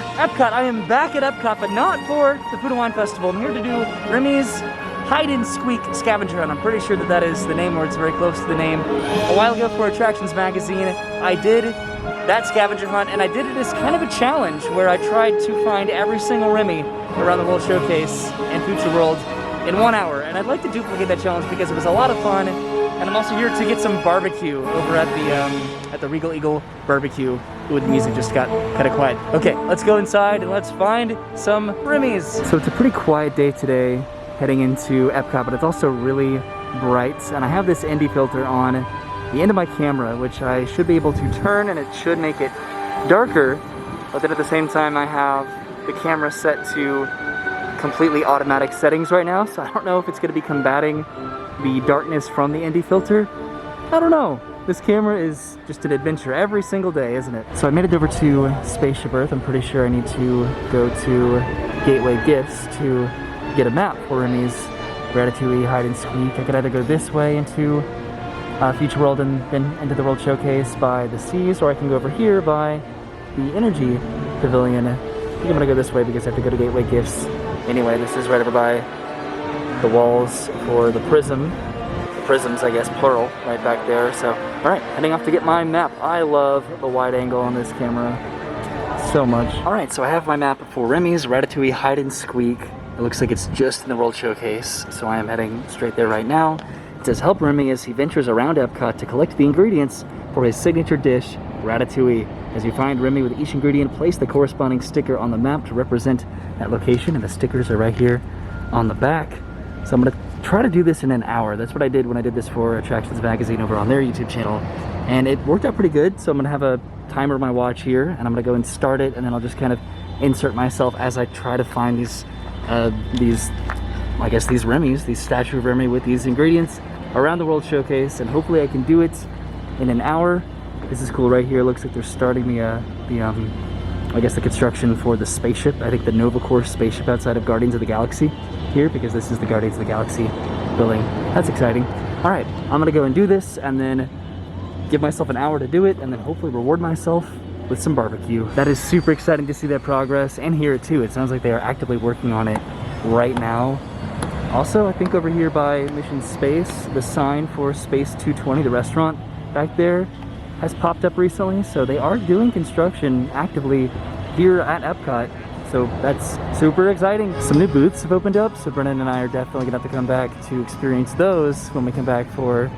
Epcot. I am back at Epcot, but not for the Food and Wine Festival. I'm here to do Remy's Hide and Squeak Scavenger Hunt. I'm pretty sure that that is the name, or it's very close to the name. A while ago for Attractions Magazine, I did that scavenger hunt, and I did it as kind of a challenge where I tried to find every single Remy around the World Showcase and Future World in 1 hour. And I'd like to duplicate that challenge because it was a lot of fun. And I'm also here to get some barbecue over at the Regal Eagle Barbecue. Ooh, the music just got kind of quiet. Okay, let's go inside and let's find some Remy's. So it's a pretty quiet day today heading into Epcot, but it's also really bright. And I have this ND filter on the end of my camera, which I should be able to turn, and it should make it darker. But then at the same time, I have the camera set to completely automatic settings right now. So I don't know if it's gonna be combating the darkness from the ND filter. I don't know. This camera is just an adventure every single day, isn't it? So I made it over to Spaceship Earth. I'm pretty sure I need to go to Gateway Gifts to get a map for Remy's Ratatouille Hide and Squeak. I could either go this way into Future World and then into the World Showcase by the seas, or I can go over here by the Energy Pavilion. I think I'm gonna go this way because I have to go to Gateway Gifts. Anyway, this is right over by the walls for the prisms, I guess, plural, right back there. So, all right, heading off to get my map. I love the wide angle on this camera so much. All right, so I have my map for Remy's Ratatouille Hide and Squeak. It looks like it's just in the World Showcase, so I am heading straight there right now. It says, help Remy as he ventures around Epcot to collect the ingredients for his signature dish, Ratatouille. As you find Remy with each ingredient, place the corresponding sticker on the map to represent that location, and the stickers are right here on the back. So I'm gonna try to do this in an hour. That's what I did when I did this for Attractions Magazine over on their YouTube channel. And it worked out pretty good. So I'm gonna have a timer on my watch here, and I'm gonna go and start it, and then I'll just kind of insert myself as I try to find these Remy's, these Statue of Remy with these ingredients around the World Showcase, and hopefully I can do it in an hour. This is cool right here. Looks like they're starting the construction for the spaceship. I think the Nova Course spaceship outside of Guardians of the Galaxy here, because this is the Guardians of the Galaxy building. That's exciting. All right, I'm gonna go and do this and then give myself an hour to do it, and then hopefully reward myself with some barbecue. That is super exciting to see that progress and hear it too. It sounds like they are actively working on it right now. Also, I think over here by Mission Space, the sign for Space 220, the restaurant back there, has popped up recently. So they are doing construction actively here at Epcot. So that's super exciting. Some new booths have opened up, so Brennan and I are definitely gonna have to come back to experience those when we come back for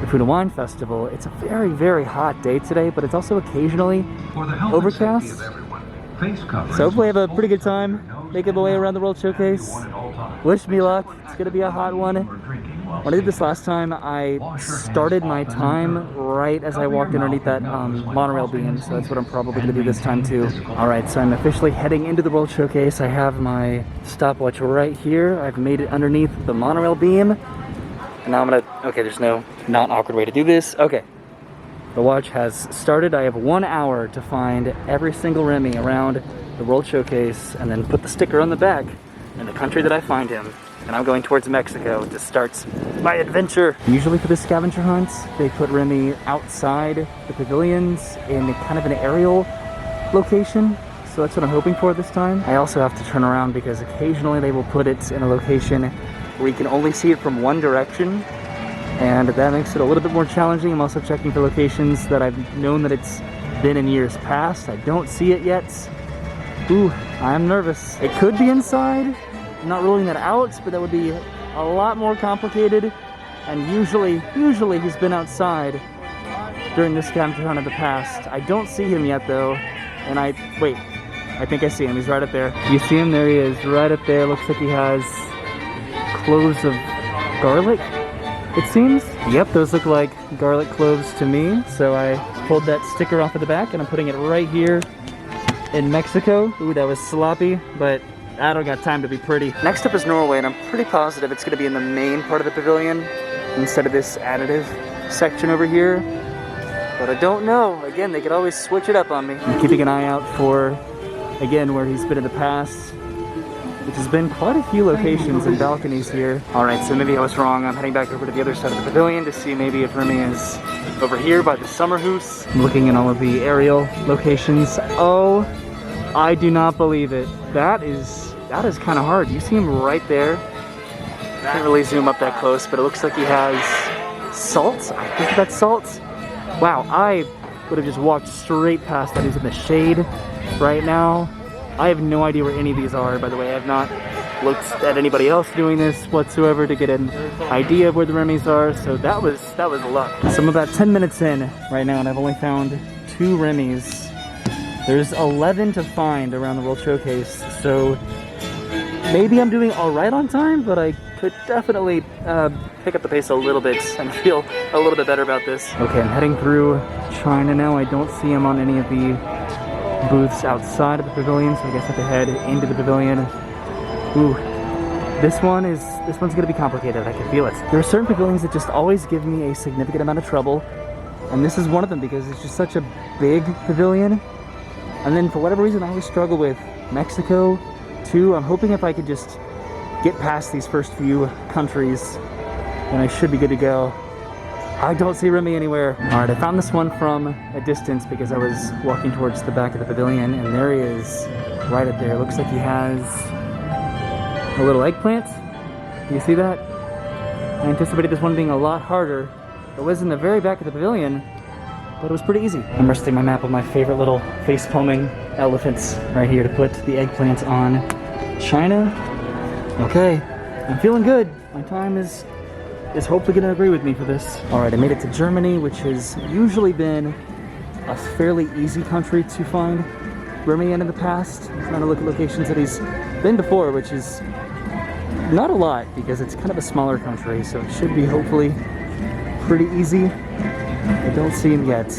the Food and Wine Festival. It's a very, very hot day today, but it's also occasionally overcast. So hopefully I have a pretty good time making my way around the World Showcase. Wish me luck. It's gonna be a hot one. When I did this last time, I started my time right as I walked underneath that monorail beam, so that's what I'm probably going to do this time too. Alright, so I'm officially heading into the World Showcase. I have my stopwatch right here. I've made it underneath the monorail beam. And now I'm going to... Okay, there's no not awkward way to do this. Okay. The watch has started. I have 1 hour to find every single Remy around the World Showcase and then put the sticker on the back in the country that I find him. And I'm going towards Mexico to start my adventure. Usually for the scavenger hunts, they put Remy outside the pavilions in kind of an aerial location. So that's what I'm hoping for this time. I also have to turn around because occasionally they will put it in a location where you can only see it from one direction. And that makes it a little bit more challenging. I'm also checking for locations that I've known that it's been in years past. I don't see it yet. Ooh, I'm nervous. It could be inside. I'm not ruling that out, but that would be a lot more complicated. And usually he's been outside during this scavenger hunt in the past. I don't see him yet though. And wait, I think I see him. He's right up there. You see him? There he is, right up there. Looks like he has cloves of garlic, it seems. Yep, those look like garlic cloves to me. So I pulled that sticker off of the back and I'm putting it right here in Mexico. Ooh, that was sloppy, but I don't got time to be pretty. Next up is Norway, and I'm pretty positive it's gonna be in the main part of the pavilion instead of this additive section over here. But I don't know. Again, they could always switch it up on me. I'm keeping an eye out for, again, where he's been in the past, which has been quite a few locations and balconies here. All right, so maybe I was wrong. I'm heading back over to the other side of the pavilion to see maybe if Remy is over here by the summer house. I'm looking in all of the aerial locations. Oh I do not believe it. That is kind of hard. You see him right there. Can't really zoom up that close, but it looks like he has salt. I think that's salt. Wow, I would have just walked straight past that. He's in the shade right now. I have no idea where any of these are, by the way. I have not looked at anybody else doing this whatsoever to get an idea of where the Remy's are, so that was luck. So I'm about 10 minutes in right now, and I've only found 2 Remy's. There's 11 to find around the World Showcase, so maybe I'm doing all right on time, but I could definitely pick up the pace a little bit and feel a little bit better about this. Okay, I'm heading through China now. I don't see him on any of the booths outside of the pavilion, so I guess I have to head into the pavilion. Ooh, this one's gonna be complicated. I can feel it. There are certain pavilions that just always give me a significant amount of trouble, and this is one of them because it's just such a big pavilion. And then for whatever reason, I always struggle with Mexico too. I'm hoping if I could just get past these first few countries, then I should be good to go. I don't see Remy anywhere. All right, I found this one from a distance because I was walking towards the back of the pavilion, and there he is, right up there. Looks like he has a little eggplant. Do you see that? I anticipated this one being a lot harder. It was in the very back of the pavilion, but it was pretty easy. I'm resting my map on my favorite little face-palming elephants right here to put the eggplant on China. Okay, I'm feeling good. My time is hopefully going to agree with me for this. All right, I made it to Germany, which has usually been a fairly easy country to find Remy in the past. I'm trying to look at locations that he's been before, which is not a lot because it's kind of a smaller country, so it should be hopefully pretty easy. I don't see him yet.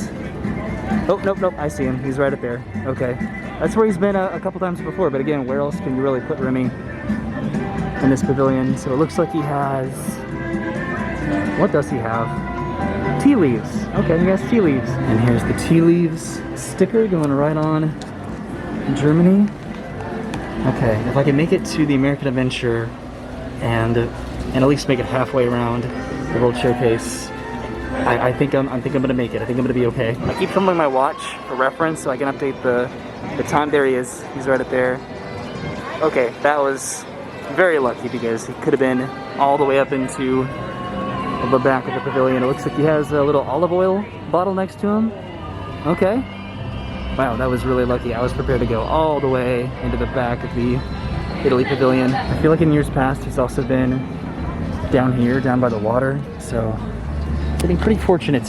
Oh, nope, I see him. He's right up there. Okay, that's where he's been a couple times before, but again, where else can you really put Remy in this pavilion? So it looks like he has... What does he have? Tea leaves. Okay, he has tea leaves. And here's the tea leaves sticker going right on Germany. Okay, if I can make it to the American Adventure and at least make it halfway around the World Showcase, I think I'm gonna make it. I think I'm gonna be okay. I keep filming my watch for reference so I can update the time. There he is. He's right up there. Okay, that was very lucky because he could have been all the way up into the back of the pavilion. It looks like he has a little olive oil bottle next to him. Okay. Wow, that was really lucky. I was prepared to go all the way into the back of the Italy pavilion. I feel like in years past he's also been down here, down by the water, so getting pretty fortunate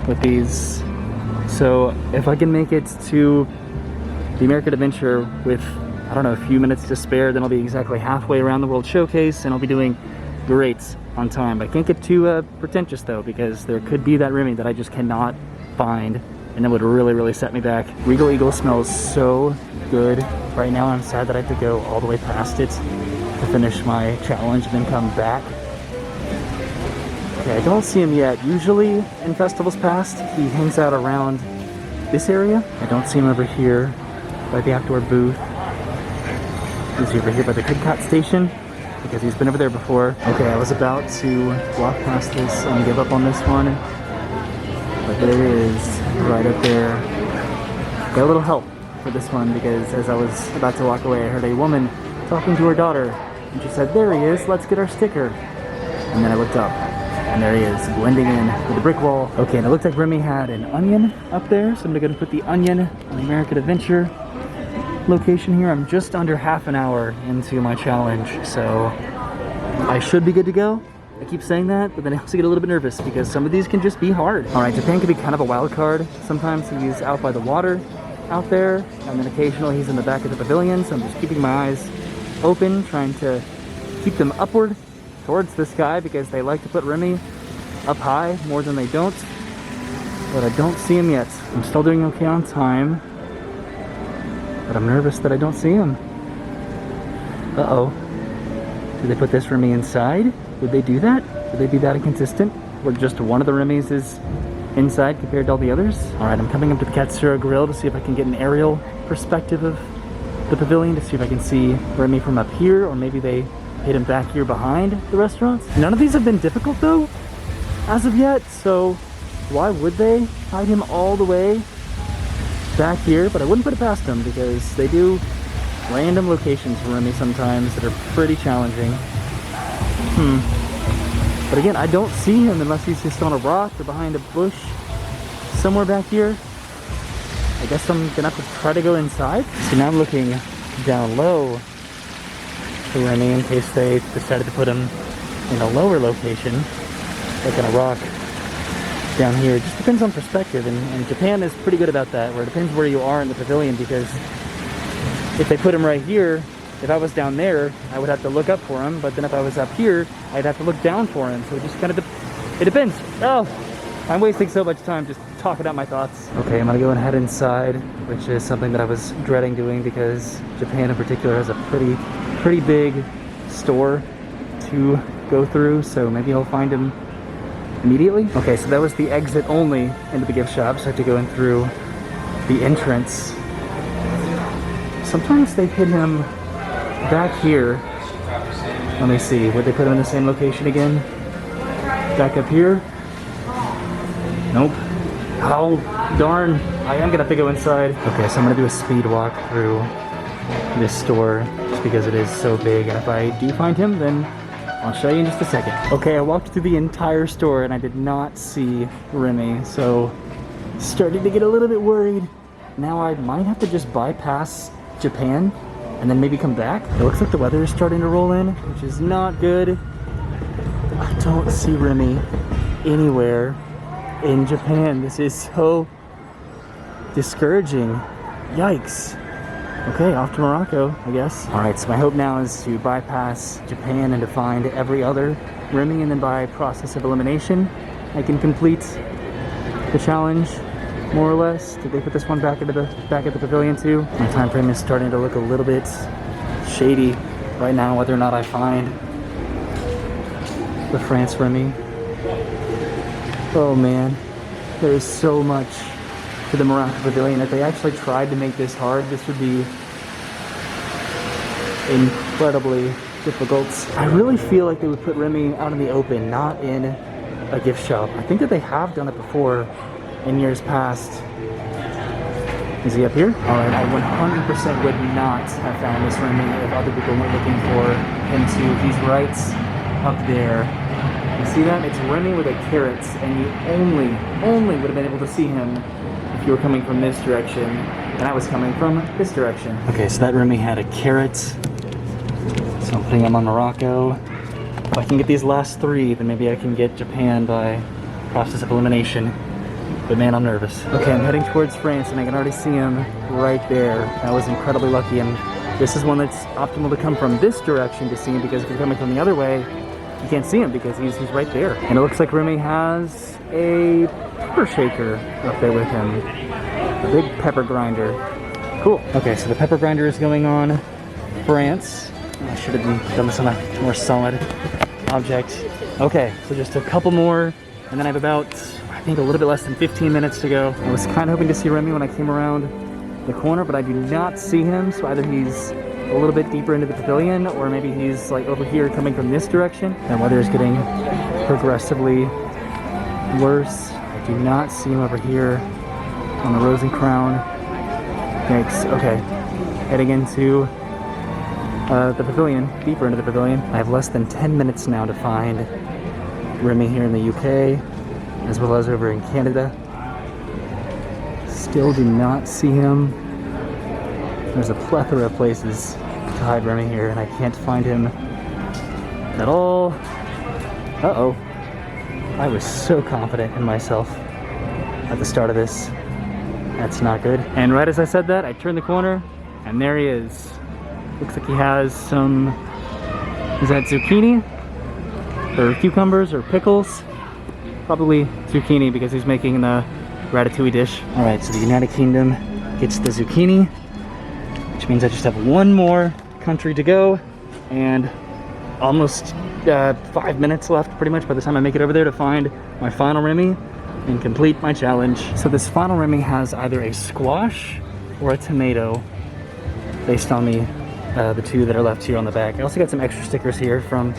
with these. So if I can make it to the American Adventure with, I don't know, a few minutes to spare, then I'll be exactly halfway around the World Showcase and I'll be doing great on time. I can't get too pretentious though, because there could be that Remy that I just cannot find, and that would really set me back. Regal Eagle smells so good right now. I'm sad that I have to go all the way past it to finish my challenge and then come back. Okay, I don't see him yet. Usually in festivals past, he hangs out around this area. I don't see him over here by the outdoor booth. He's over here by the Epcot station, because he's been over there before. Okay, I was about to walk past this and give up on this one, but there he is, right up there. Got a little help for this one because as I was about to walk away, I heard a woman talking to her daughter, and she said, "There he is, let's get our sticker." And then I looked up, and there he is, blending in with the brick wall. Okay, and it looked like Remy had an onion up there, so I'm gonna go put the onion on the American Adventure location here. I'm just under half an hour into my challenge, so I should be good to go. I keep saying that, but then I also get a little bit nervous because some of these can just be hard. All right, Japan can be kind of a wild card. Sometimes he's out by the water out there, and then occasionally he's in the back of the pavilion, so I'm just keeping my eyes open, trying to keep them upward towards the sky because they like to put Remy up high more than they don't, but I don't see him yet. I'm still doing okay on time, but I'm nervous that I don't see him. Uh-oh. Did they put this Remy inside? Would they do that? Would they be that inconsistent? Where just one of the Remys is inside compared to all the others? Alright, I'm coming up to the Katsura Grill to see if I can get an aerial perspective of the pavilion, to see if I can see Remy from up here, or maybe they hid him back here behind the restaurants. None of these have been difficult though, as of yet, so why would they hide him all the way back here, but I wouldn't put it past them because they do random locations for Remy sometimes that are pretty challenging. But again, I don't see him unless he's just on a rock or behind a bush somewhere back here. I guess I'm gonna have to try to go inside. So now I'm looking down low for Remy in case they decided to put him in a lower location, like on a rock down here. It just depends on perspective, and Japan is pretty good about that, where it depends where you are in the pavilion, because if they put him right here, if I was down there, I would have to look up for him, but then if I was up here, I'd have to look down for him. So it just kind of it depends. Oh, I'm wasting so much time just talking out my thoughts. Okay, I'm gonna go and head inside, which is something that I was dreading doing because Japan in particular has a pretty big store to go through, so maybe I'll find him immediately. Okay, so that was the exit only into the gift shop, so I have to go in through the entrance. Sometimes they put him back here. Let me see, would they put him in the same location again? Back up here? Nope. Oh, darn. I am gonna have to go inside. Okay, so I'm gonna do a speed walk through this store just because it is so big, and if I do find him, then I'll show you in just a second. Okay, I walked through the entire store and I did not see Remy, so starting to get a little bit worried. Now I might have to just bypass Japan and then maybe come back. It looks like the weather is starting to roll in, which is not good. I don't see Remy anywhere in Japan. This is so discouraging. Yikes. Okay, off to Morocco, I guess. Alright, so my hope now is to bypass Japan and to find every other Remy, and then by process of elimination, I can complete the challenge, more or less. Did they put this one back at the pavilion too? My time frame is starting to look a little bit shady right now, whether or not I find the France Remy. Oh man, there is so much to the Morocco pavilion. If they actually tried to make this hard, this would be incredibly difficult. I really feel like they would put Remy out in the open, not in a gift shop. I think that they have done it before in years past. Is he up here? Alright, I 100% would not have found this Remy if other people weren't looking for him too. He's right up there. You see that? It's Remy with a carrot, and you only would have been able to see him if you were coming from this direction, and I was coming from this direction. Okay, so that Remy had a carrot, so I'm putting him on Morocco. If I can get these last three, then maybe I can get Japan by process of elimination. But man, I'm nervous. Okay, I'm heading towards France, and I can already see him right there. I was incredibly lucky, and this is one that's optimal to come from this direction to see him, because if you're coming from the other way, you can't see him because he's right there. And it looks like Remy has a pepper shaker up there with him. A big pepper grinder. Cool. Okay, so the pepper grinder is going on France. I should have done this on a more solid object. Okay, so just a couple more, and then I have about, I think, a little bit less than 15 minutes to go. I was kind of hoping to see Remy when I came around the corner, but I do not see him, so either he's a little bit deeper into the pavilion, or maybe he's like over here coming from this direction. And weather is getting progressively worse. I do not see him over here on the Rose and Crown. Yikes. Okay, heading into the pavilion, deeper into the pavilion. I have less than 10 minutes now to find Remy here in the UK, as well as over in Canada. Still do not see him. There's a plethora of places to hide Remy here, and I can't find him at all. Uh-oh. I was so confident in myself at the start of this. That's not good. And right as I said that, I turned the corner, and there he is. Looks like he has some, is that zucchini? Or cucumbers or pickles? Probably zucchini, because he's making the ratatouille dish. Alright, so the United Kingdom gets the zucchini, which means I just have one more country to go, and almost 5 minutes left pretty much by the time I make it over there to find my final Remy and complete my challenge. So this final Remy has either a squash or a tomato based on the two that are left here on the back. I also got some extra stickers here from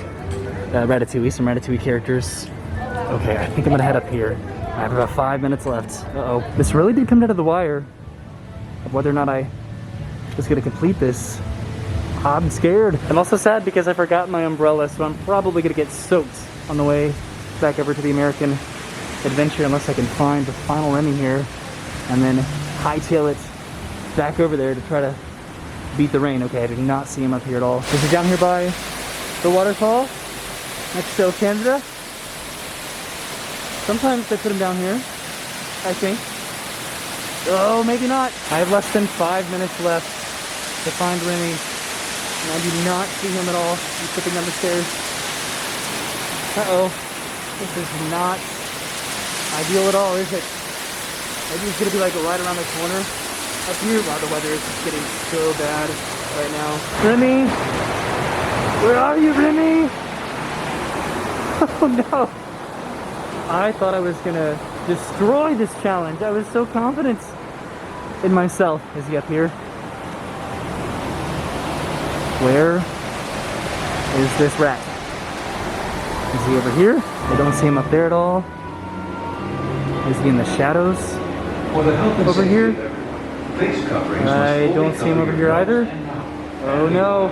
Ratatouille, some Ratatouille characters. Okay, I think I'm gonna head up here. I have about 5 minutes left. Uh-oh. This really did come down to the wire. of whether or not I was gonna complete this. I'm scared. I'm also sad because I forgot my umbrella, so I'm probably gonna get soaked on the way back over to the American Adventure unless I can find the final Remy here and then hightail it back over there to try to beat the rain. Okay, I did not see him up here at all. Is he down here by the waterfall next to Canada? Sometimes they put him down here, I think. Oh, maybe not. I have less than 5 minutes left to find Remy, and I do not see him at all. He's slipping down the stairs. Uh-oh. This is not ideal at all, is it? Maybe he's gonna be like right around the corner up here. Wow, the weather is getting so bad right now. Remy! Where are you, Remy? Oh no! I thought I was gonna destroy this challenge. I was so confident in myself. Is he up here? Where is this rat? Is he over here? I don't see him up there at all. Is he in the shadows? Over here? I don't see him over here either. Oh no.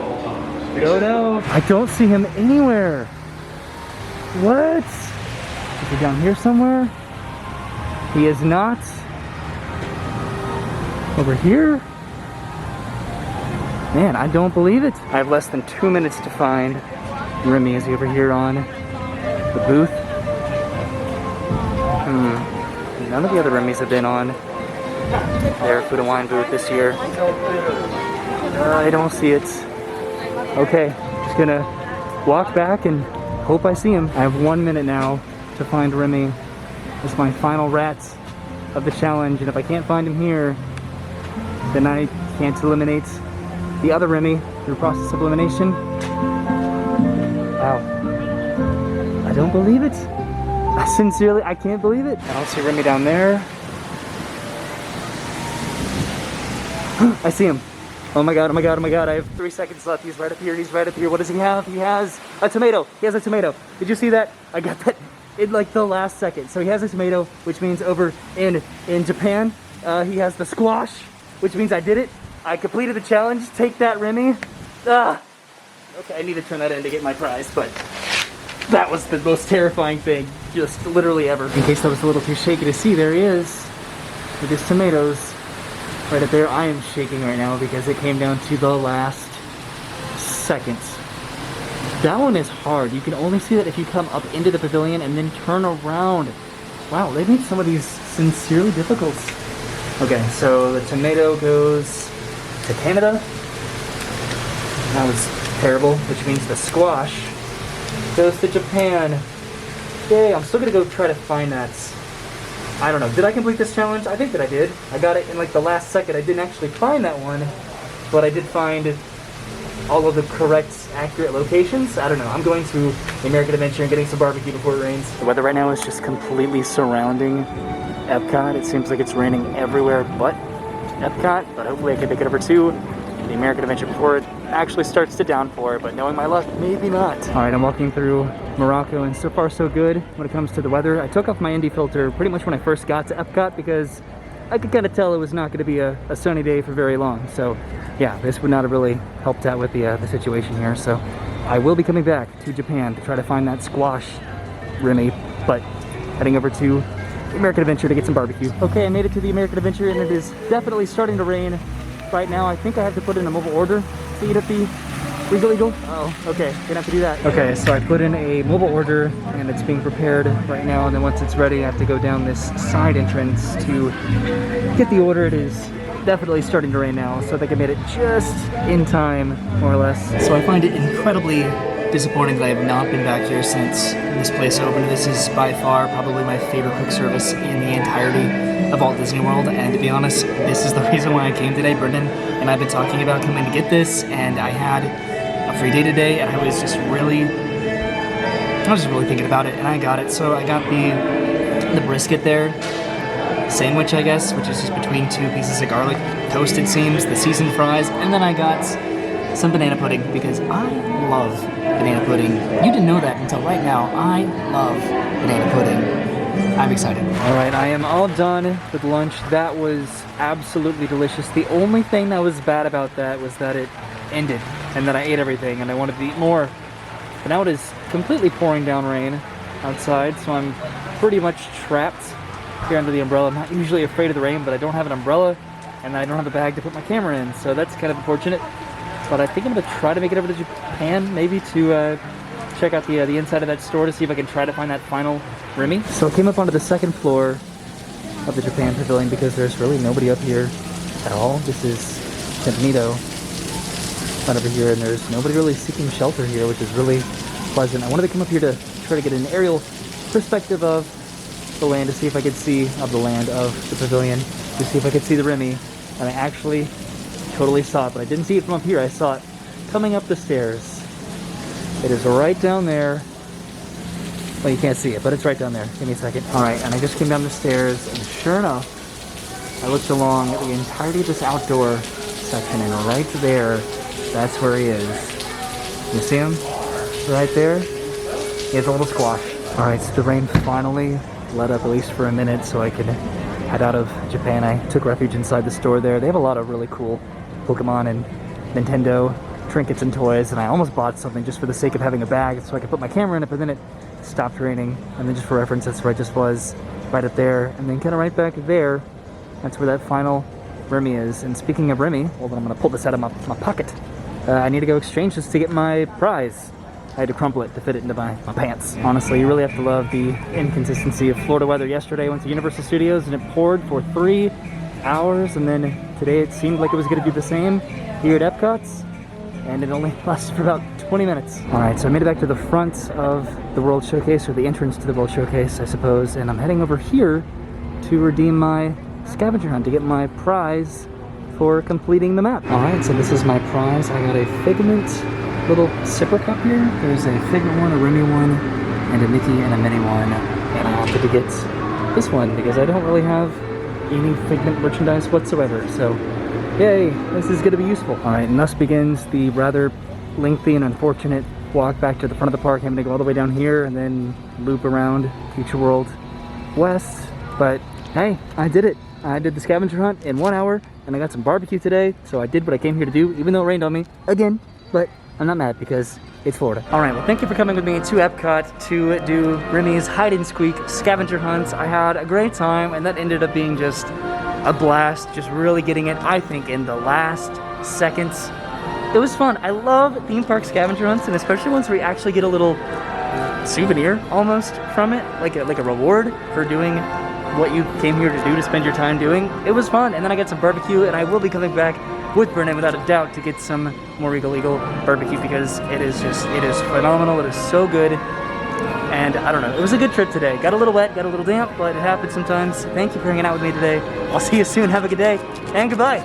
Oh no. I don't see him anywhere. What? Is he down here somewhere? He is not. Over here? Man, I don't believe it. I have less than 2 minutes to find Remy. Is he over here on the booth? None of the other Remys have been on their food and wine booth this year. I don't see it. Okay, just gonna walk back and hope I see him. I have 1 minute now to find Remy. It's my final rat of the challenge, and if I can't find him here, then I can't eliminate the other Remy through process of elimination. Wow. I don't believe it. Sincerely, I can't believe it. I don't see Remy down there. I see him. Oh my god, oh my god, oh my god. I have 3 seconds left. He's right up here, he's right up here. What does he have? He has a tomato. He has a tomato. Did you see that? I got that in like the last second. So he has a tomato, which means over in Japan, he has the squash, which means I did it. I completed the challenge. Take that, Remy. Okay, I need to turn that in to get my prize, but that was the most terrifying thing, just literally ever. In case that was a little too shaky to see, there he is with his tomatoes right up there. I am shaking right now because it came down to the last second. That one is hard. You can only see that if you come up into the pavilion and then turn around. Wow, they made some of these sincerely difficult. Okay, so the tomato goes to Canada. That was terrible, which means the squash goes to Japan. Yay, I'm still gonna go try to find that. I don't know, did I complete this challenge? I think that I did. I got it in like the last second. I didn't actually find that one, but I did find all of the correct, accurate locations. I don't know, I'm going to the American Adventure and getting some barbecue before it rains. The weather right now is just completely surrounding Epcot. It seems like it's raining everywhere but Epcot, but hopefully I can make it over to the American Adventure before it actually starts to downpour, but knowing my luck, maybe not. All right, I'm walking through Morocco, and so far so good when it comes to the weather. I took off my ND filter pretty much when I first got to Epcot because I could kind of tell it was not going to be a sunny day for very long. So yeah, this would not have really helped out with the situation here. So I will be coming back to Japan to try to find that squash Remy, but heading over to the American Adventure to get some barbecue. Okay, I made it to the American Adventure, and it is definitely starting to rain right now. I think I have to put in a mobile order to eat at the Regal Eagle. Oh, okay, gonna have to do that. Okay, so I put in a mobile order and it's being prepared right now, and then once it's ready I have to go down this side entrance to get the order. It is definitely starting to rain now, so I think I made it just in time, more or less. So I find it incredibly disappointing that I have not been back here since this place opened. This is by far probably my favorite quick service in the entirety of Walt Disney World, and to be honest, this is the reason why I came today. Brendan and I've been talking about coming to get this, and I had a free day today, and I was just really thinking about it, and I got it. So I got the brisket there, sandwich I guess, which is just between 2 pieces of garlic, toasted seams, the seasoned fries, and then I got some banana pudding because I love banana pudding. You didn't know that until right now. I love banana pudding. I'm excited. All right, I am all done with lunch. That was absolutely delicious. The only thing that was bad about that was that it ended and that I ate everything and I wanted to eat more. But now it is completely pouring down rain outside, so I'm pretty much trapped here under the umbrella. I'm not usually afraid of the rain, but I don't have an umbrella and I don't have a bag to put my camera in, so that's kind of unfortunate. But I think I'm gonna try to make it over to Japan, maybe to check out the inside of that store to see if I can try to find that final Remy. So I came up onto the second floor of the Japan Pavilion because there's really nobody up here at all. This is Tempnito right over here, and there's nobody really seeking shelter here, which is really pleasant. I wanted to come up here to try to get an aerial perspective of the land to see if I could see of the pavilion, to see if I could see the Remy, and I actually totally saw it, but I didn't see it from up here. I saw it coming up the stairs. It is right down there. Well, you can't see it, but it's right down there. Give me a second. All right, and I just came down the stairs, and sure enough, I looked along the entirety of this outdoor section, and right there, that's where he is. You see him? Right there? He has a little squash. All right, so the rain finally let up, at least for a minute, so I could head out of Japan. I took refuge inside the store there. They have a lot of really cool Pokemon and Nintendo trinkets and toys, and I almost bought something just for the sake of having a bag so I could put my camera in it, but then it stopped raining, and then just for reference, that's where I just was, right up there, and then kind of right back there, that's where that final Remy is. And speaking of Remy, hold on, I'm going to pull this out of my pocket. I need to go exchange this to get my prize. I had to crumple it to fit it into my pants. Honestly, you really have to love the inconsistency of Florida weather. Yesterday I went to Universal Studios and it poured for 3 hours, and then today it seemed like it was going to do the same here at Epcot's, and it only lasted for about 20 minutes. All right, so I made it back to the front of the World Showcase, or the entrance to the World Showcase, I suppose, and I'm heading over here to redeem my scavenger hunt to get my prize for completing the map. All right, so this is my prize. I got a Figment little sipper cup here. There's a Figment one, a Remy one, and a Mickey and a Minnie one, and I opted to get this one because I don't really have any Figment merchandise whatsoever, so yay, this is gonna be useful. All right, and thus begins the rather lengthy and unfortunate walk back to the front of the park. I'm gonna go all the way down here and then loop around Future World West, but hey, I did it. I did the scavenger hunt in 1 hour, and I got some barbecue today, so I did what I came here to do, even though it rained on me again, but I'm not mad because it's Florida. All right, well, thank you for coming with me to Epcot to do Remy's hide and squeak scavenger hunts. I had a great time, and that ended up being just a blast, just really getting it, I think, in the last seconds. It was fun. I love theme park scavenger hunts, and especially ones where you actually get a little souvenir almost from it, like a reward for doing what you came here to do, to spend your time doing. It was fun, and then I got some barbecue, and I will be coming back with Brennan without a doubt to get some more Regal Eagle barbecue because it is phenomenal. It is so good, and I don't know, it was a good trip today. Got a little wet, got a little damp, but it happens sometimes. Thank you for hanging out with me today. I'll see you soon. Have a good day, and goodbye.